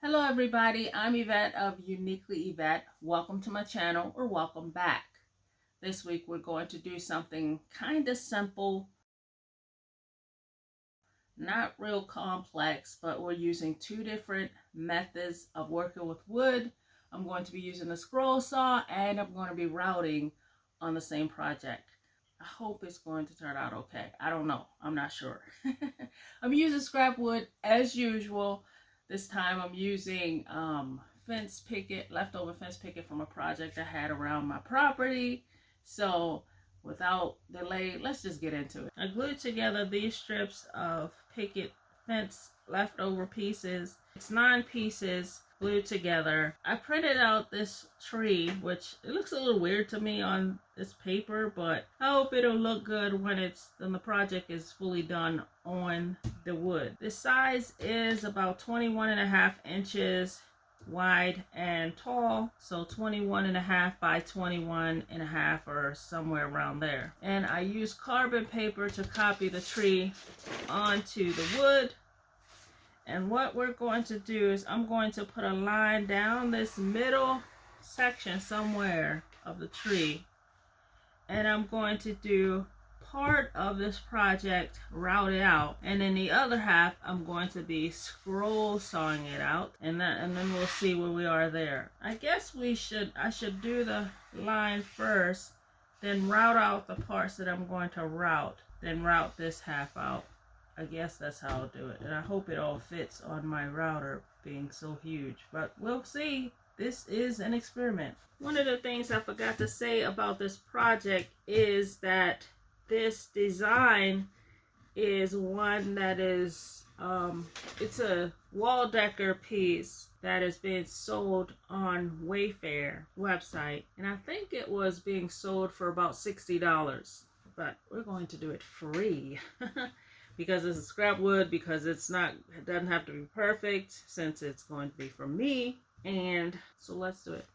Hello everybody, I'm Yvette of Uniquely Yvette. Welcome to my channel or welcome back. This week we're going to do something kind of simple, not real complex, but we're using two different methods of working with wood. I'm going to be using a scroll saw and I'm going to be routing on the same project. I hope it's going to turn out okay. I don't know. I'm not sure. I'm using scrap wood as usual. This time I'm using fence picket, leftover fence picket from a project I had around my property. So without delay, let's just get into it. I glued together these strips of picket fence leftover pieces. It's 9 pieces glued together. I printed out this tree, which it looks a little weird to me on this paper, but I hope it'll look good when the project is fully done on the wood. The size is about 21.5 inches wide and tall, so 21.5 by 21.5 or somewhere around there. And I used carbon paper to copy the tree onto the wood. And what we're going to do is I'm going to put a line down this middle section somewhere of the tree, and I'm going to do part of this project routed out, and then the other half I'm going to be scroll sawing it out, and then we'll see where we are there. I guess I should do the line first, then route out the parts that I'm going to route, then route this half out. I guess that's how I'll do it, and I hope it all fits on my router being so huge, but we'll see. This is an experiment. One of the things I forgot to say about this project is that this design is one that is it's a wall decor piece that is being sold on Wayfair website, and I think it was being sold for about $60, but we're going to do it free. Because it's a scrap wood, because it doesn't have to be perfect, since it's going to be for me. And so let's do it.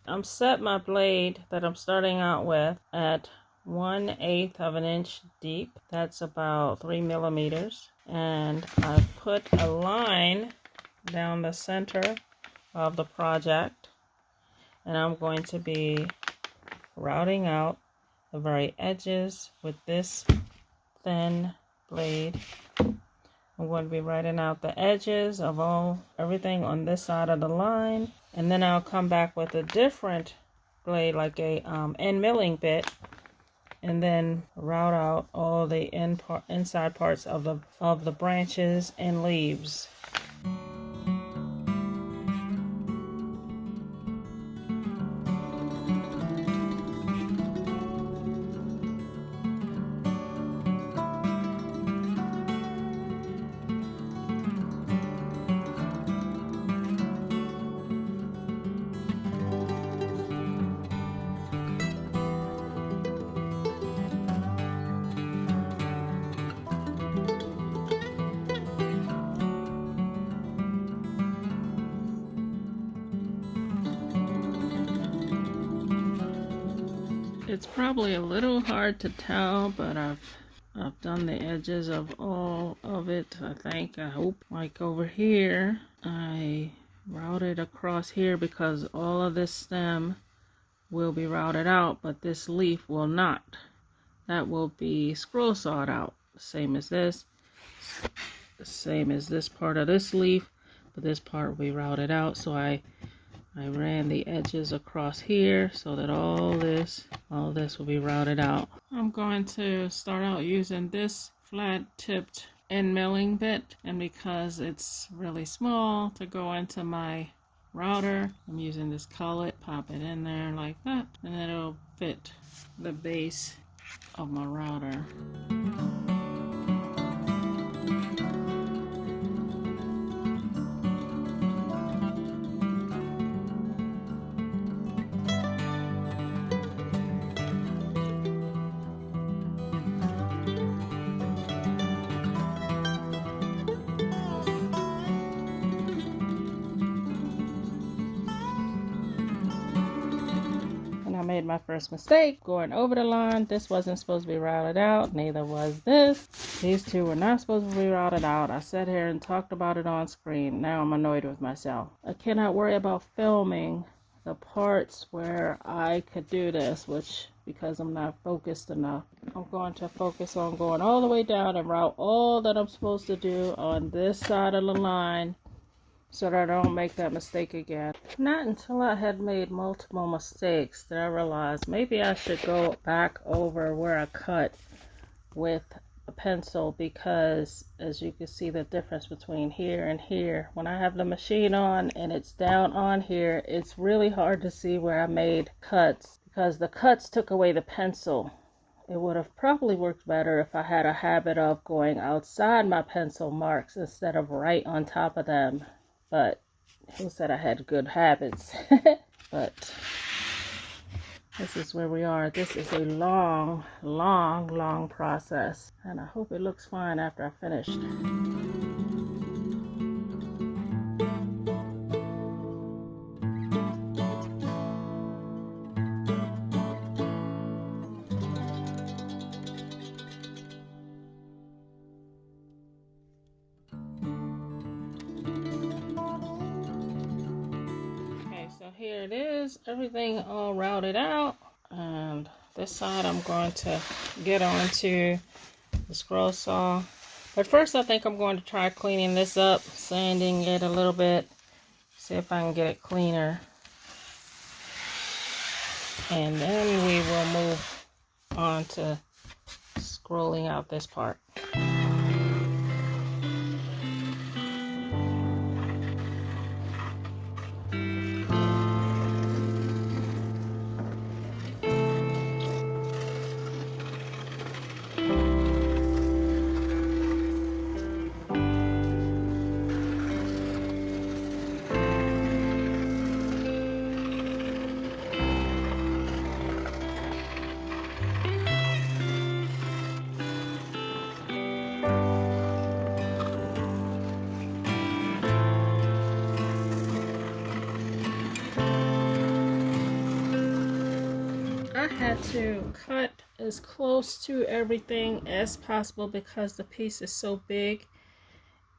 I'm set my blade that I'm starting out with at 1/8 of an inch deep. That's about 3 millimeters. And I put a line down the center of the project, and I'm going to be routing out the very edges with this thin blade. I'm going to be writing out the edges of everything on this side of the line, and then I'll come back with a different blade, like a end milling bit, and then route out all the inside parts of the branches and leaves. It's probably a little hard to tell, but I've done the edges of all of it, I hope. Like over here, I routed across here because all of this stem will be routed out, but this leaf will not. That will be scroll sawed out, same as this, the same as this part of this leaf, but this part will be routed out. So I ran the edges across here so that all this will be routed out. I'm going to start out using this flat tipped end milling bit, and because it's really small to go into my router, I'm using this cullet. Pop it in there like that, and it'll fit the base of my router. made my first mistake going over the line. This wasn't supposed to be routed out, neither was this. These two were not supposed to be routed out. I sat here and talked about it on screen. Now I'm annoyed with myself. I cannot worry about filming the parts where I could do this, because I'm not focused enough. I'm going to focus on going all the way down and route all that I'm supposed to do on this side of the line, so that I don't make that mistake again. Not until I had made multiple mistakes did I realize maybe I should go back over where I cut with a pencil, because as you can see the difference between here and here, when I have the machine on and it's down on here, it's really hard to see where I made cuts because the cuts took away the pencil. It would have probably worked better if I had a habit of going outside my pencil marks instead of right on top of them. But who said I had good habits? But this is where we are. This is a long, long, long process. And I hope it looks fine after I finished. So here it is, everything all routed out, and this side I'm going to get onto the scroll saw. But first I think I'm going to try cleaning this up, sanding it a little bit, see if I can get it cleaner, and then we will move on to scrolling out this part. I had to cut as close to everything as possible because the piece is so big,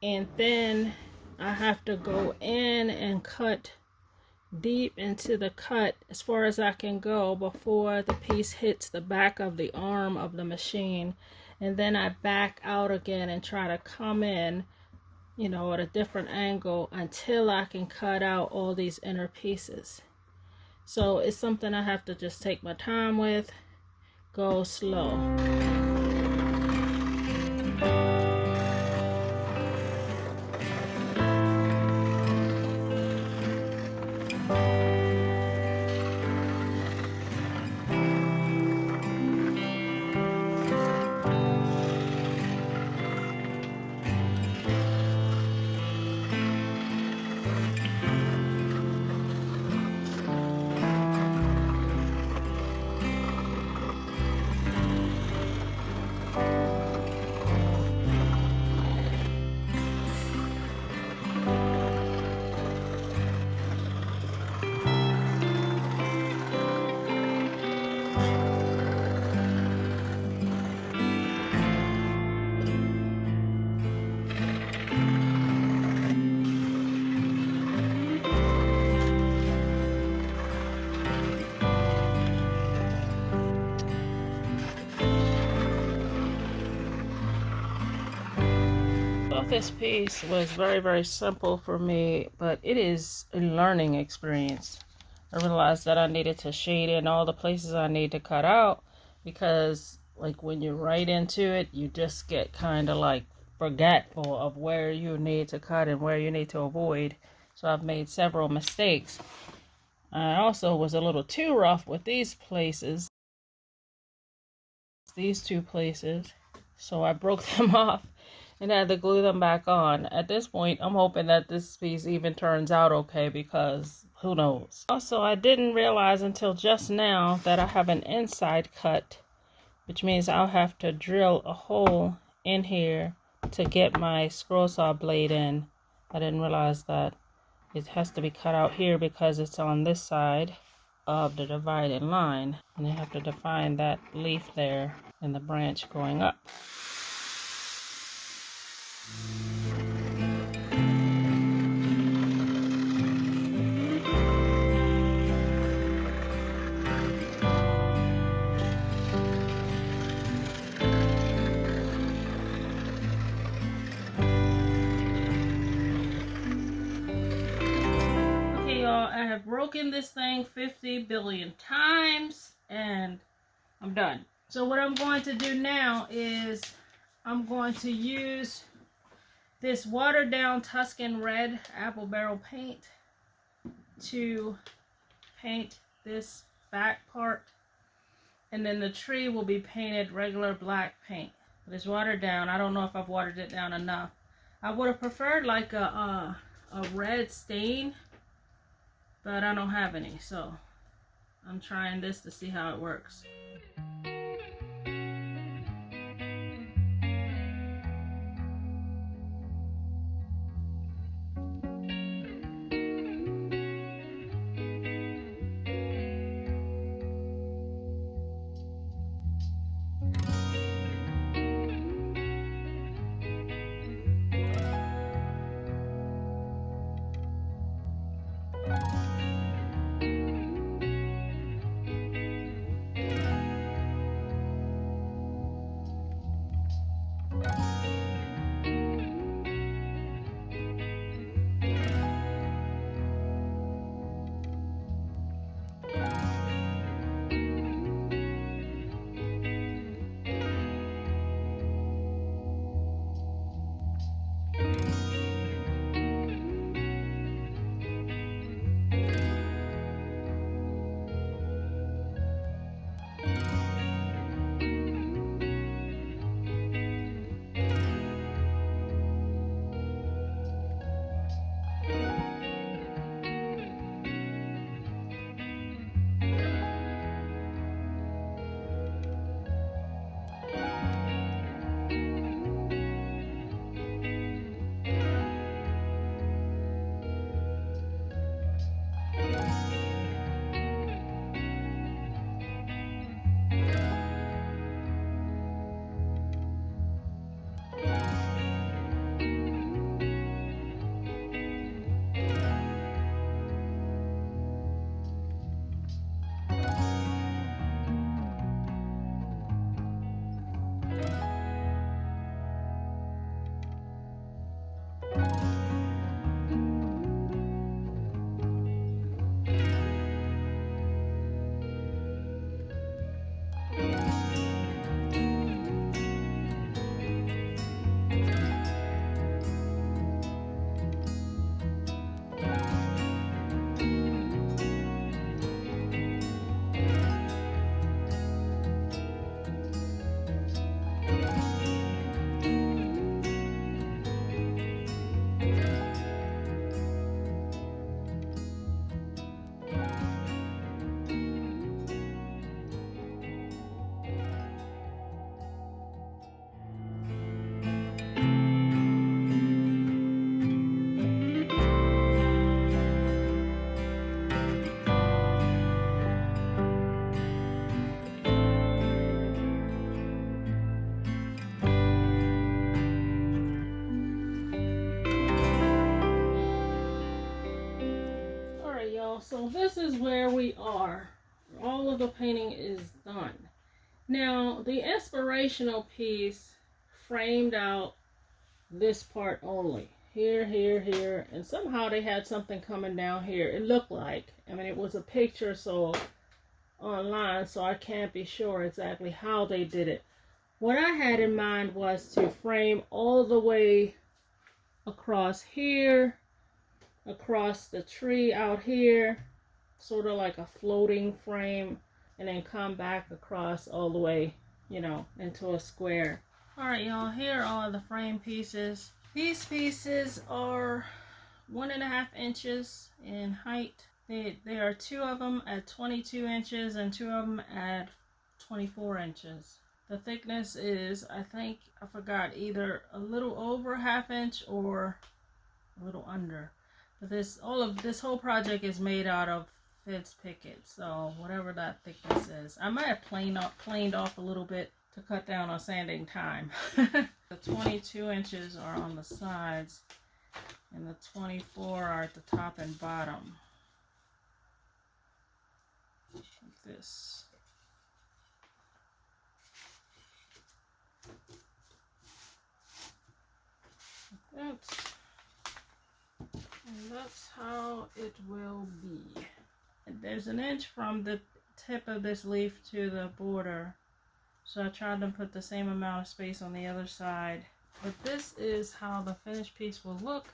and then I have to go in and cut deep into the cut as far as I can go before the piece hits the back of the arm of the machine, and then I back out again and try to come in, you know, at a different angle until I can cut out all these inner pieces. So it's something I have to just take my time with, go slow. This piece was very, very simple for me, but it is a learning experience. I realized that I needed to shade in all the places I need to cut out, because like when you're right into it, you just get kind of like forgetful of where you need to cut and where you need to avoid. So I've made several mistakes. I also was a little too rough with these places, these two places, so I broke them off and had to glue them back on. At this point, I'm hoping that this piece even turns out okay, because who knows. Also, I didn't realize until just now that I have an inside cut, which means I'll have to drill a hole in here to get my scroll saw blade in. I didn't realize that it has to be cut out here because it's on this side. of the divided line. And you have to define that leaf there and the branch going up. I have broken this thing 50 billion times and I'm done. So what I'm going to do now is I'm going to use this watered down Tuscan Red apple barrel paint to paint this back part, and then the tree will be painted regular black paint. But it's watered down. I don't know if I've watered it down enough. I would have preferred like a red stain, but I don't have any, so I'm trying this to see how it works. So this is where we are. All of the painting is done. Now the inspirational piece framed out this part only. Here, here, here, and somehow they had something coming down here. It looked like, I mean, it was a picture so online, so I can't be sure exactly how they did it. What I had in mind was to frame all the way across here, across the tree out here, sort of like a floating frame, and then come back across all the way, you know, into a square. Alright y'all, here are the frame pieces. These pieces are 1.5 inches in height. There are 2 of them at 22 inches and 2 of them at 24 inches. The thickness is, I think, I forgot, either a little over 1/2 inch or a little under. But this whole project is made out of fits picket, so whatever that thickness is. I might have planed off a little bit to cut down on sanding time. The 22 inches are on the sides and the 24 are at the top and bottom. Like this. Like that. And that's how it will be. There's an inch from the tip of this leaf to the border, so I tried to put the same amount of space on the other side. But this is how the finished piece will look.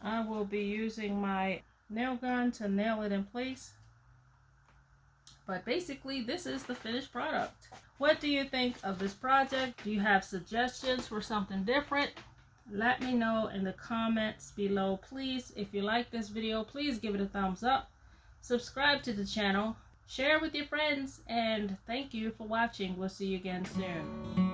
I will be using my nail gun to nail it in place. But basically, this is the finished product. What do you think of this project? Do you have suggestions for something different? Let me know in the comments below, please. If you like this video, please give it a thumbs up. Subscribe to the channel. Share with your friends. And thank you for watching. We'll see you again soon.